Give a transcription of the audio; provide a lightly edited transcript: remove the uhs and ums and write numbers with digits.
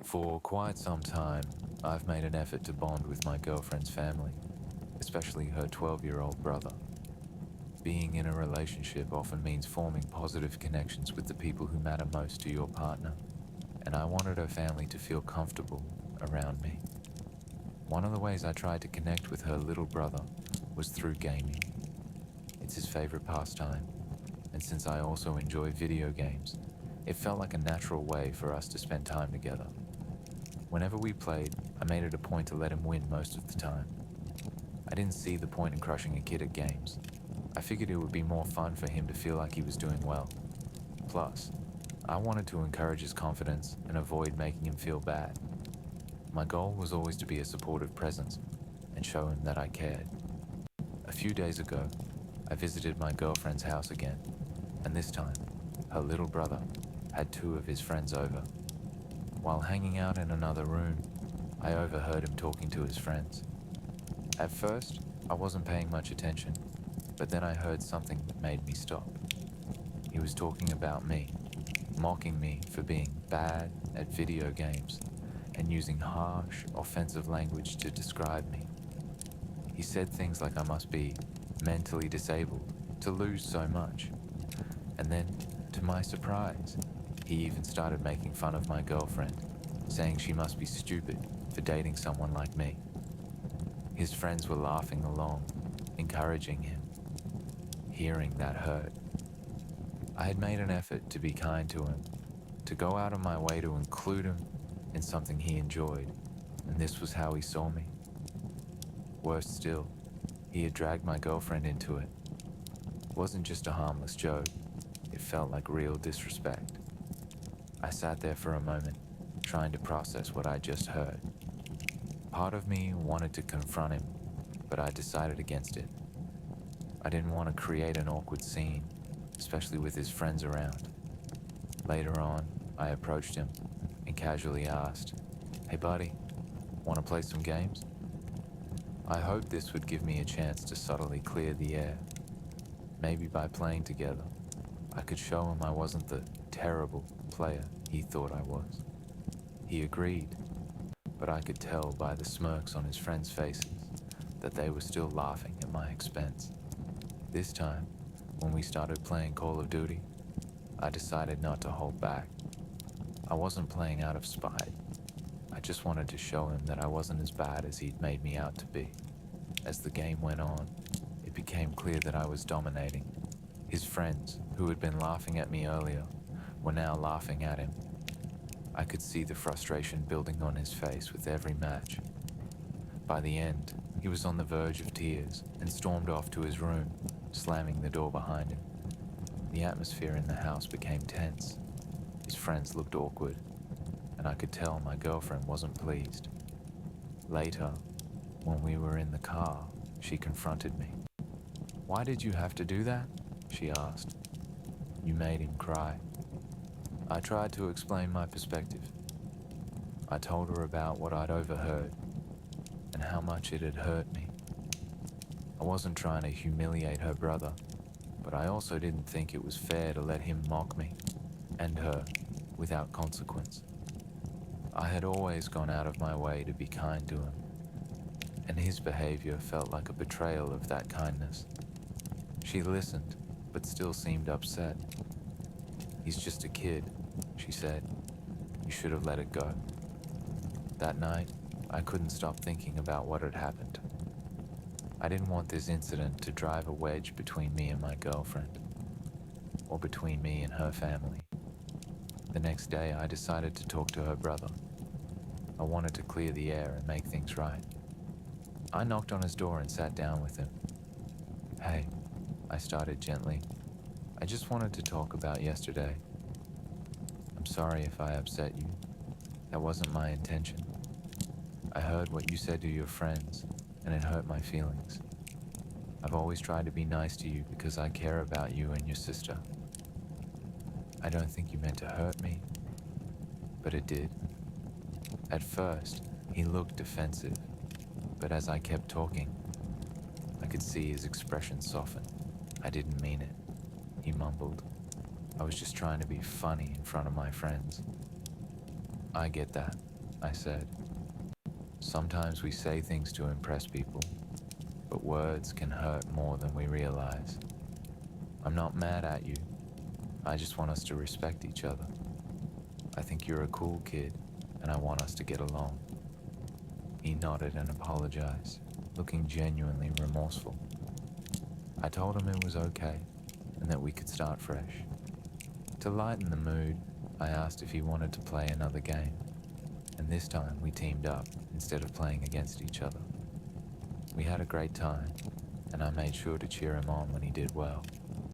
For quite some time, I've made an effort to bond with my girlfriend's family, especially her 12-year-old brother. Being in a relationship often means forming positive connections with the people who matter most to your partner, and I wanted her family to feel comfortable around me. One of the ways I tried to connect with her little brother was through gaming. It's his favorite pastime, and since I also enjoy video games, it felt like a natural way for us to spend time together. Whenever we played, I made it a point to let him win most of the time. I didn't see the point in crushing a kid at games. I figured it would be more fun for him to feel like he was doing well. Plus, I wanted to encourage his confidence and avoid making him feel bad. My goal was always to be a supportive presence and show him that I cared. A few days ago, I visited my girlfriend's house again, and this time, her little brother had two of his friends over. While hanging out in another room, I overheard him talking to his friends. At first, I wasn't paying much attention, but then I heard something that made me stop. He was talking about me, mocking me for being bad at video games and using harsh, offensive language to describe me. He said things like I must be mentally disabled to lose so much. And then, to my surprise, he even started making fun of my girlfriend, saying she must be stupid for dating someone like me. His friends were laughing along, encouraging him. Hearing that hurt. I had made an effort to be kind to him, to go out of my way to include him in something he enjoyed, and this was how he saw me. Worse still, he had dragged my girlfriend into it. It wasn't just a harmless joke, it felt like real disrespect. I sat there for a moment, trying to process what I just heard. Part of me wanted to confront him, but I decided against it. I didn't want to create an awkward scene, especially with his friends around. Later on, I approached him and casually asked, "Hey buddy, want to play some games?" I hoped this would give me a chance to subtly clear the air. Maybe by playing together, I could show him I wasn't the terrible player he thought I was. He agreed, but I could tell by the smirks on his friends' faces that they were still laughing at my expense. This time, when we started playing Call of Duty, I decided not to hold back. I wasn't playing out of spite. I just wanted to show him that I wasn't as bad as he'd made me out to be. As the game went on, it became clear that I was dominating. His friends, who had been laughing at me earlier, were now laughing at him. I could see the frustration building on his face with every match. By the end, he was on the verge of tears and stormed off to his room, slamming the door behind him. The atmosphere in the house became tense. His friends looked awkward, and I could tell my girlfriend wasn't pleased. Later, when we were in the car, she confronted me. "Why did you have to do that?" she asked. "You made him cry." I tried to explain my perspective. I told her about what I'd overheard and how much it had hurt me. I wasn't trying to humiliate her brother, but I also didn't think it was fair to let him mock me and her without consequence. I had always gone out of my way to be kind to him, and his behavior felt like a betrayal of that kindness. She listened, but still seemed upset. "He's just a kid," she said. "You should have let it go." That night, I couldn't stop thinking about what had happened. I didn't want this incident to drive a wedge between me and my girlfriend, or between me and her family. The next day, I decided to talk to her brother. I wanted to clear the air and make things right. I knocked on his door and sat down with him. "Hey," I started gently. "I just wanted to talk about yesterday. I'm sorry if I upset you. That wasn't my intention. I heard what you said to your friends, and it hurt my feelings. I've always tried to be nice to you because I care about you and your sister. I don't think you meant to hurt me, but it did." At first, he looked defensive, but as I kept talking, I could see his expression soften. "I didn't mean it," he mumbled. "I was just trying to be funny in front of my friends." "I get that. I said. Sometimes we say things to impress people, but words can hurt more than we realize. I'm not mad at you. I just want us to respect each other. I think you're a cool kid, and I want us to get along. He nodded and apologized, looking genuinely remorseful. I told him it was okay, and that we could start fresh. To lighten the mood, I asked if he wanted to play another game, and this time we teamed up instead of playing against each other. We had a great time, and I made sure to cheer him on when he did well.